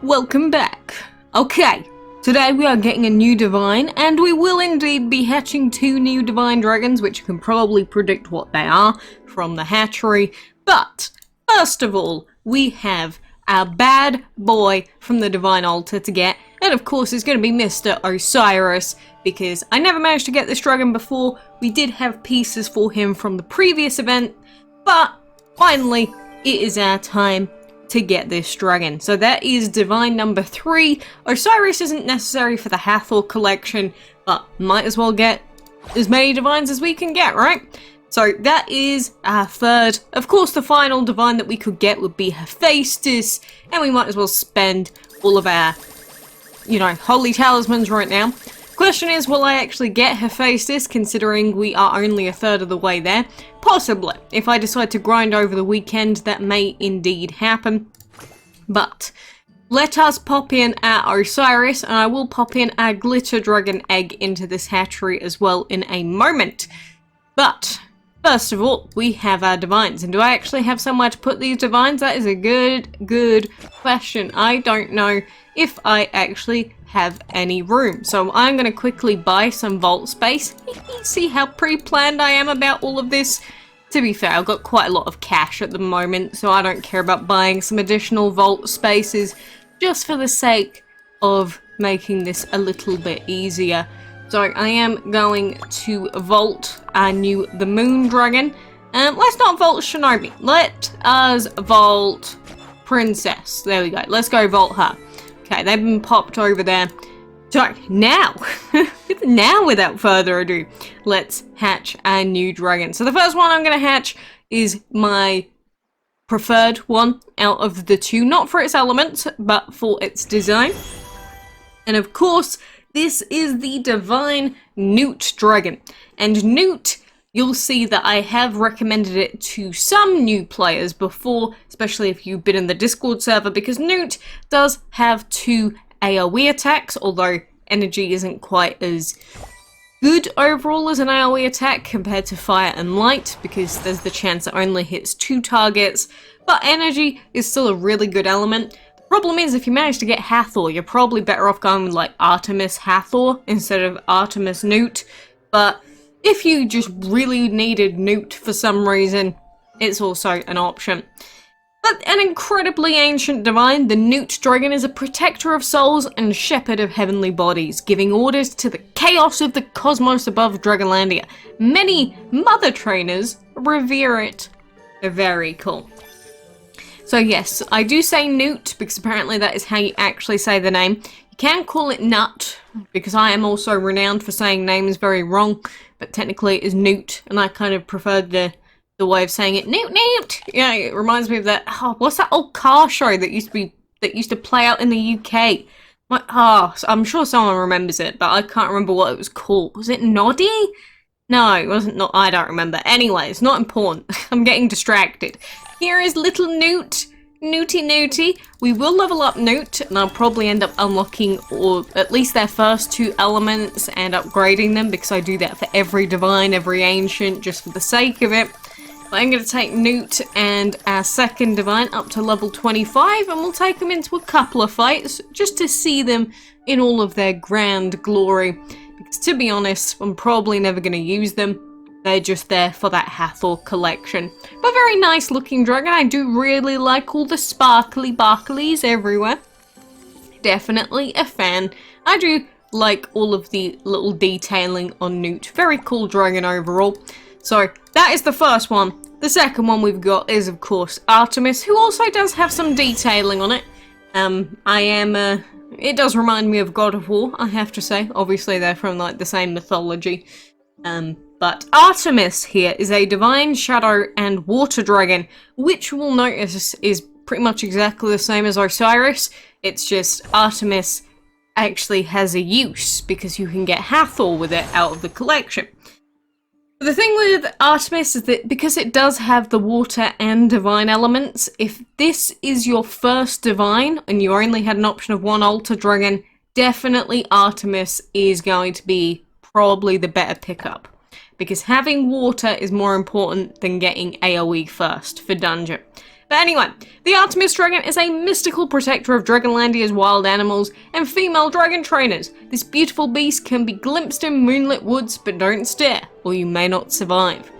Welcome back. Okay, today we are getting a new divine, and we will indeed be hatching 2 new divine dragons, which you can probably predict what they are from the hatchery. But first of all, we have our bad boy from the divine altar to get, and of course it's going to be Mr. Osiris, because I never managed to get this dragon before. We did have pieces for him from the previous event, but finally it is our time to get this dragon. So that is divine number 3. Osiris isn't necessary for the Hathor collection, but might as well get as many divines as we can get, right? So that is our 3rd. Of course, the final divine that we could get would be Hephaestus, and we might as well spend all of our, holy talismans right now. Question is, will I actually get Hephaestus, considering we are only a 3rd of the way there? Possibly. If I decide to grind over the weekend, that may indeed happen. But let us pop in our Osiris, and I will pop in our glitter dragon egg into this hatchery as well in a moment. But first of all, we have our divines. And do I actually have somewhere to put these divines? That is a good question. I don't know if I actually have any room. So I'm going to quickly buy some vault space. See how pre-planned I am about all of this? To be fair, I've got quite a lot of cash at the moment, so I don't care about buying some additional vault spaces just for the sake of making this a little bit easier. So I am going to vault the moon dragon. Let's not vault Shinobi. Let us vault Princess. There we go. Let's go vault her. Okay, they've been popped over there. So now, without further ado, let's hatch our new dragon. So the first one I'm going to hatch is my preferred one out of the 2. Not for its elements, but for its design. And of course, this is the divine NUT dragon. And NUT, you'll see that I have recommended it to some new players before, especially if you've been in the Discord server, because NUT does have 2 AoE attacks, although energy isn't quite as good overall as an AoE attack compared to fire and light, because there's the chance it only hits 2 targets, but energy is still a really good element. The problem is, if you manage to get Hathor, you're probably better off going with like Artemis Hathor instead of Artemis NUT, but if you just really needed NUT for some reason, it's also an option. But an incredibly ancient divine, the NUT dragon is a protector of souls and shepherd of heavenly bodies, giving orders to the chaos of the cosmos above Dragonlandia. Many mother trainers revere it. They're very cool. So yes, I do say NUT because apparently that is how you actually say the name. You can call it NUT because I am also renowned for saying names very wrong, but technically it is NUT, and I kind of preferred the way of saying it. NUT. Yeah, it reminds me of that. Oh, what's that old car show that used to play out in the UK? I'm sure someone remembers it, but I can't remember what it was called. Was it Noddy? No, it wasn't. Not. I don't remember. Anyway, it's not important. I'm getting distracted. Here is little NUT. Newty. We will level up NUT, and I'll probably end up unlocking or at least their first 2 elements and upgrading them, because I do that for every divine, every ancient, just for the sake of it. But I'm going to take NUT and our 2nd divine up to level 25, and we'll take them into a couple of fights just to see them in all of their grand glory. Because to be honest, I'm probably never going to use them. They're just there for that Hathor collection. But very nice looking dragon. I do really like all the sparkly barklies everywhere. Definitely a fan. I do like all of the little detailing on NUT. Very cool dragon overall. So that is the first one. The second one we've got is, of course, Artemis, who also does have some detailing on it. It does remind me of God of War, I have to say. Obviously, they're from like the same mythology. But Artemis here is a divine shadow and water dragon, which we'll notice is pretty much exactly the same as Osiris. It's just Artemis actually has a use because you can get Hathor with it out of the collection. The thing with Artemis is that because it does have the water and divine elements, if this is your first divine and you only had an option of 1 altar dragon, definitely Artemis is going to be probably the better pickup. Because having water is more important than getting AoE first for dungeon. But anyway, the Artemis dragon is a mystical protector of Dragonlandia's wild animals and female dragon trainers. This beautiful beast can be glimpsed in moonlit woods, but don't stare, or you may not survive.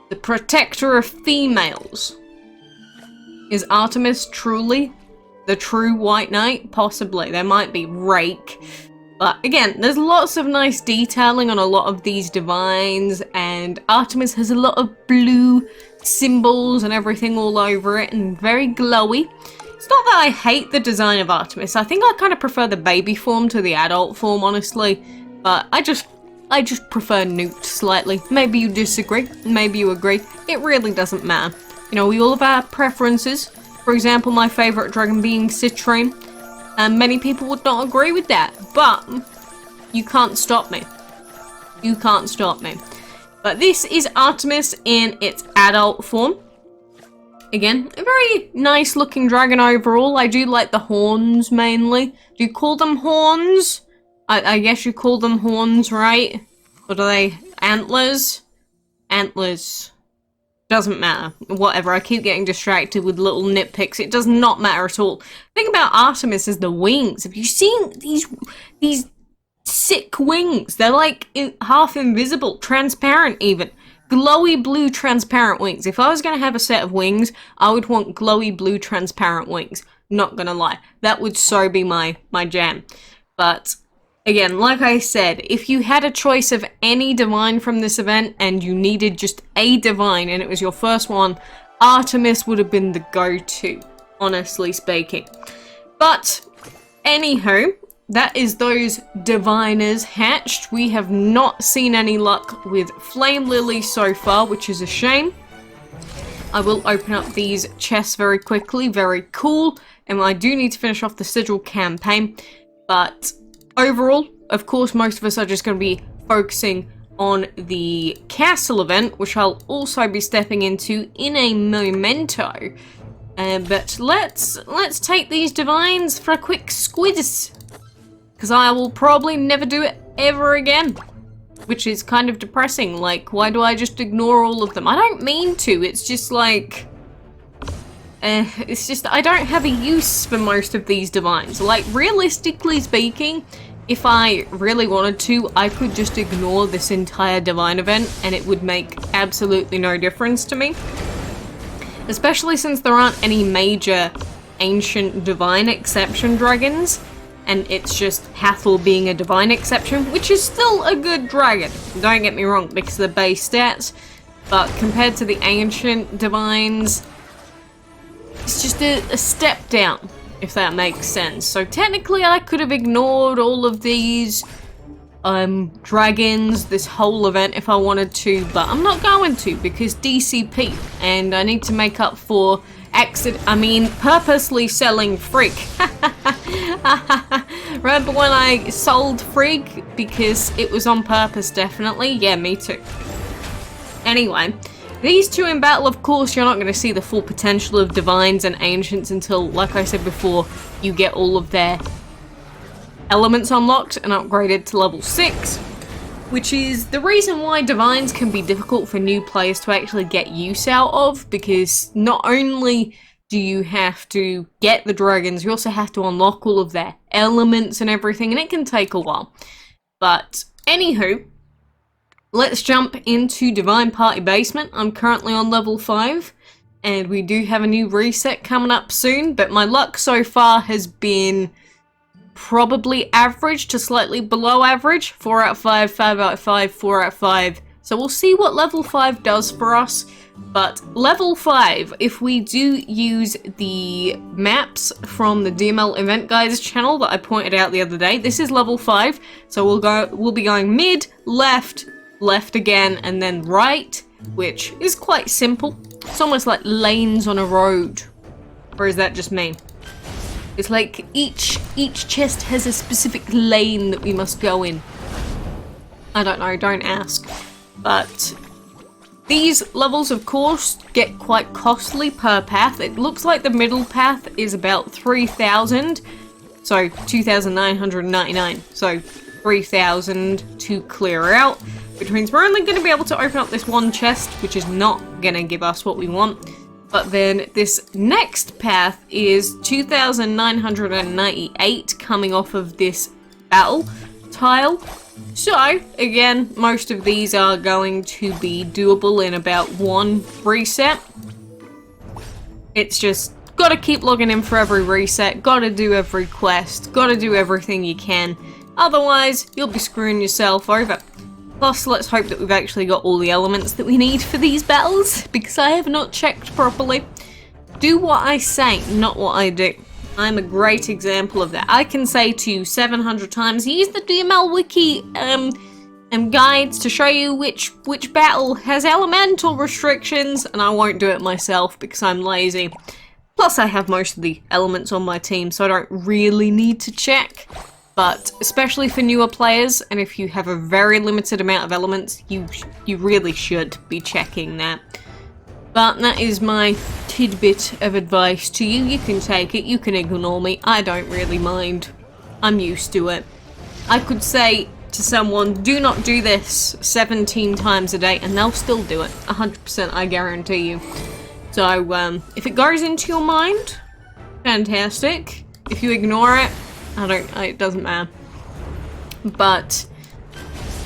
The protector of females. Is Artemis truly the true White Knight? Possibly. There might be Rake. But again, there's lots of nice detailing on a lot of these divines, and Artemis has a lot of blue symbols and everything all over it, and very glowy. It's not that I hate the design of Artemis. I think I kind of prefer the baby form to the adult form, honestly. But I just prefer NUT slightly. Maybe you disagree, maybe you agree. It really doesn't matter. You know, we all have our preferences. For example, my favourite dragon being Citrine. And many people would not agree with that, but you can't stop me. You can't stop me. But this is Artemis in its adult form. Again, a very nice looking dragon overall. I do like the horns mainly. Do you call them horns? I guess you call them horns, right? What are they? Antlers? Antlers. Doesn't matter. Whatever, I keep getting distracted with little nitpicks. It does not matter at all. The thing about Artemis is the wings. Have you seen these sick wings? They're like half invisible, transparent even. Glowy blue transparent wings. If I was going to have a set of wings, I would want glowy blue transparent wings. Not gonna lie. That would so be my jam. But again, like I said, if you had a choice of any divine from this event and you needed just a divine and it was your first one, Artemis would have been the go-to, honestly speaking. But anywho, that is those diviners hatched. We have not seen any luck with Flame Lily so far, which is a shame. I will open up these chests very quickly, very cool, and I do need to finish off the Sigil Campaign, but overall, of course, most of us are just going to be focusing on the castle event, which I'll also be stepping into in a memento. But let's take these divines for a quick squiz, because I will probably never do it ever again, which is kind of depressing. Like, why do I just ignore all of them? I don't mean to. It's just like, it's just I don't have a use for most of these divines. Like, realistically speaking, if I really wanted to, I could just ignore this entire divine event and it would make absolutely no difference to me. Especially since there aren't any major ancient divine exception dragons, and it's just Hathor being a divine exception, which is still a good dragon, don't get me wrong, because of the base stats, but compared to the ancient divines, it's just a step down, if that makes sense. So technically I could have ignored all of these dragons, this whole event if I wanted to, but I'm not going to, because DCP, and I need to make up for purposely selling Frigg. Remember when I sold Frigg? Because it was on purpose, definitely. Yeah, me too. Anyway, these two in battle, of course, you're not going to see the full potential of divines and ancients until, like I said before, you get all of their elements unlocked and upgraded to level 6. Which is the reason why divines can be difficult for new players to actually get use out of, because not only do you have to get the dragons, you also have to unlock all of their elements and everything, and it can take a while. But anywho, let's jump into Divine Party Basement. I'm currently on level 5, and we do have a new reset coming up soon, but my luck so far has been probably average to slightly below average. 4 out of 5, 5 out of 5, 4 out of 5. So we'll see what level 5 does for us. But level 5, if we do use the maps from the DML event guides channel that I pointed out the other day, this is level 5. So we'll be going mid, left, left again, and then right, which is quite simple. It's almost like lanes on a road. Or is that just me? It's like each chest has a specific lane that we must go in. I don't know, don't ask. But these levels, of course, get quite costly per path. It looks like the middle path is about 3,000. So 2,999. So 3,000 to clear out. Which means we're only going to be able to open up this one chest, which is not going to give us what we want. But then this next path is 2,998 coming off of this battle tile. So, again, most of these are going to be doable in about one reset. It's just, gotta keep logging in for every reset, gotta do every quest, gotta do everything you can. Otherwise, you'll be screwing yourself over. Plus, let's hope that we've actually got all the elements that we need for these battles, because I have not checked properly. Do what I say, not what I do. I'm a great example of that. I can say to you 700 times, use the DML wiki guides to show you which battle has elemental restrictions, and I won't do it myself because I'm lazy. Plus, I have most of the elements on my team, so I don't really need to check. But especially for newer players, and if you have a very limited amount of elements, you really should be checking that. But that is my tidbit of advice to you. You can take it, you can ignore me, I don't really mind. I'm used to it. I could say to someone, do not do this 17 times a day, and they'll still do it. 100%, I guarantee you. So, if it goes into your mind, fantastic. If you ignore it, it doesn't matter. But,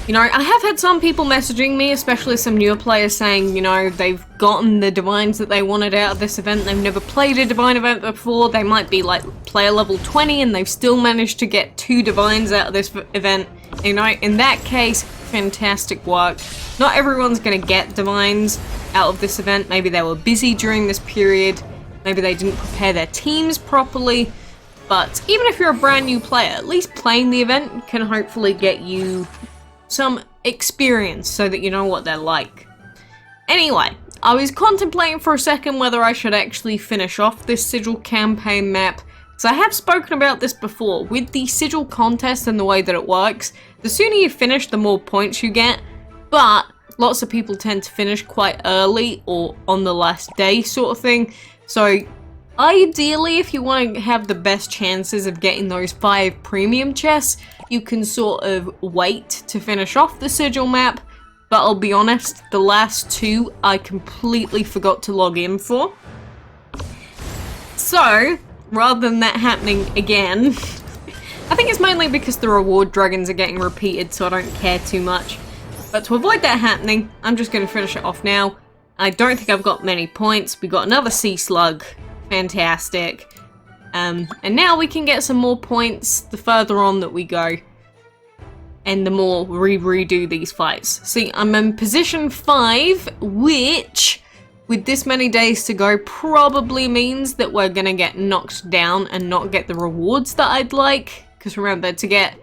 you know, I have had some people messaging me, especially some newer players, saying, you know, they've gotten the divines that they wanted out of this event. They've never played a divine event before. They might be like player level 20 and they've still managed to get 2 divines out of this event. You know, in that case, fantastic work. Not everyone's gonna get divines out of this event. Maybe they were busy during this period. Maybe they didn't prepare their teams properly. But even if you're a brand new player, at least playing the event can hopefully get you some experience so that you know what they're like. Anyway, I was contemplating for a second whether I should actually finish off this Sigil Campaign map. So I have spoken about this before. With the Sigil contest and the way that it works, the sooner you finish, the more points you get. But lots of people tend to finish quite early or on the last day sort of thing. So ideally, if you want to have the best chances of getting those 5 premium chests, you can sort of wait to finish off the Sigil map. But I'll be honest, the last 2 I completely forgot to log in for. So, rather than that happening again, I think it's mainly because the reward dragons are getting repeated, so I don't care too much. But to avoid that happening, I'm just going to finish it off now. I don't think I've got many points. We got another sea slug. Fantastic. And now we can get some more points the further on that we go. And the more we redo these fights. See, I'm in position 5, which, with this many days to go, probably means that we're gonna get knocked down and not get the rewards that I'd like. Because remember, to get...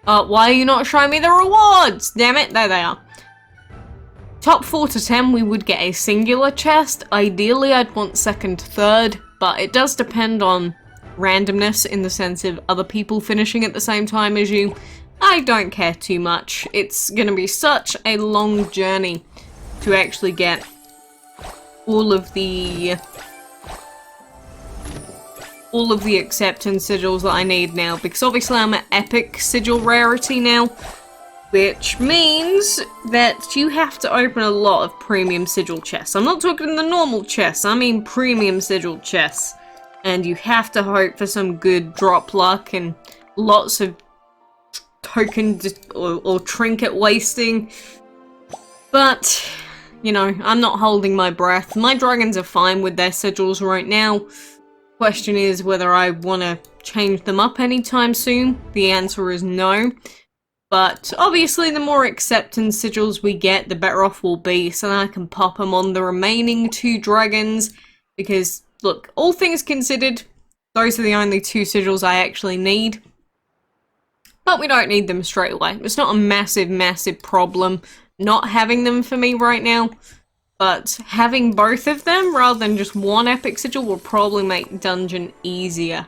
why are you not showing me the rewards? Damn it, there they are. Top 4 to 10, we would get a singular chest. Ideally, I'd want 2nd, 3rd, but it does depend on randomness in the sense of other people finishing at the same time as you. I don't care too much. It's gonna be such a long journey to actually get all of the acceptance sigils that I need now, because obviously I'm at epic sigil rarity now. Which means that you have to open a lot of premium sigil chests. I'm not talking the normal chests, I mean premium sigil chests. And you have to hope for some good drop luck and lots of token or trinket wasting. But, you know, I'm not holding my breath. My dragons are fine with their sigils right now. Question is whether I want to change them up anytime soon. The answer is no. But obviously the more acceptance sigils we get, the better off we'll be, so then I can pop them on the remaining 2 dragons. Because, look, all things considered, those are the only 2 sigils I actually need. But we don't need them straight away. It's not a massive, massive problem not having them for me right now. But having both of them, rather than just one epic sigil, will probably make dungeon easier.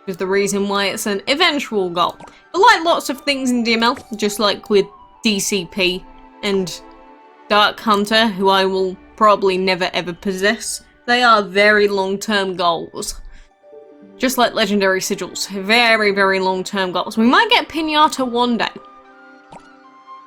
Is the reason why it's an eventual goal. But like lots of things in DML, just like with DCP and Dark Hunter, who I will probably never ever possess, they are very long-term goals. Just like legendary sigils, very, very long-term goals. We might get Pinata one day.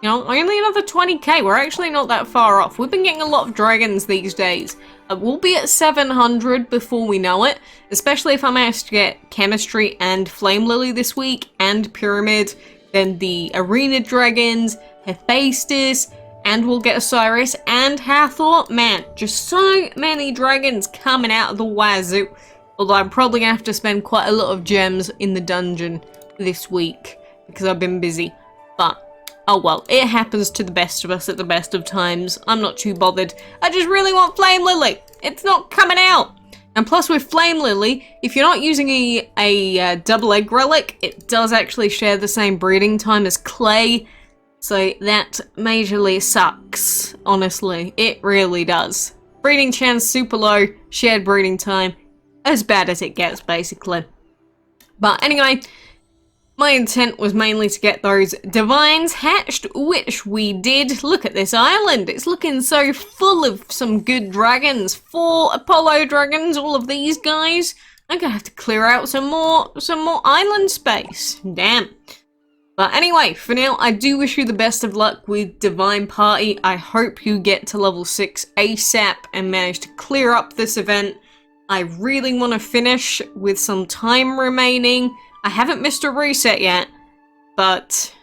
You know, only another 20k. We're actually not that far off. We've been getting a lot of dragons these days. We'll be at 700 before we know it, especially if I manage to get Chemistry and Flame Lily this week, and Pyramid, then the Arena Dragons, Hephaestus, and we'll get Osiris and Hathor. Man, just so many dragons coming out of the wazoo. Although I'm probably going to have to spend quite a lot of gems in the dungeon this week, because I've been busy. But oh well, it happens to the best of us at the best of times. I'm not too bothered. I just really want Flame Lily. It's not coming out. And plus with Flame Lily, if you're not using a double egg relic, it does actually share the same breeding time as clay. So that majorly sucks, honestly. It really does. Breeding chance super low, shared breeding time, as bad as it gets basically. But anyway, my intent was mainly to get those divines hatched, which we did. Look at this island. It's looking so full of some good dragons. 4 Apollo dragons, all of these guys. I'm gonna have to clear out some more island space. Damn. But anyway, for now, I do wish you the best of luck with Divine Party. I hope you get to level 6 ASAP and manage to clear up this event. I really want to finish with some time remaining. I haven't missed a reset yet, but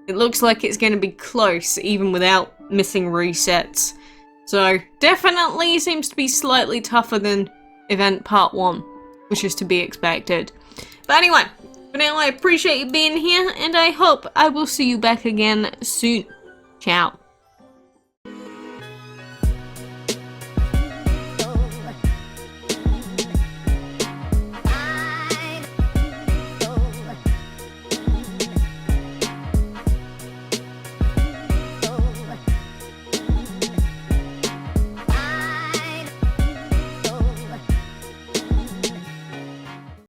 it looks like it's going to be close even without missing resets. So definitely seems to be slightly tougher than event part 1, which is to be expected. But anyway, for now I appreciate you being here, and I hope I will see you back again soon. Ciao.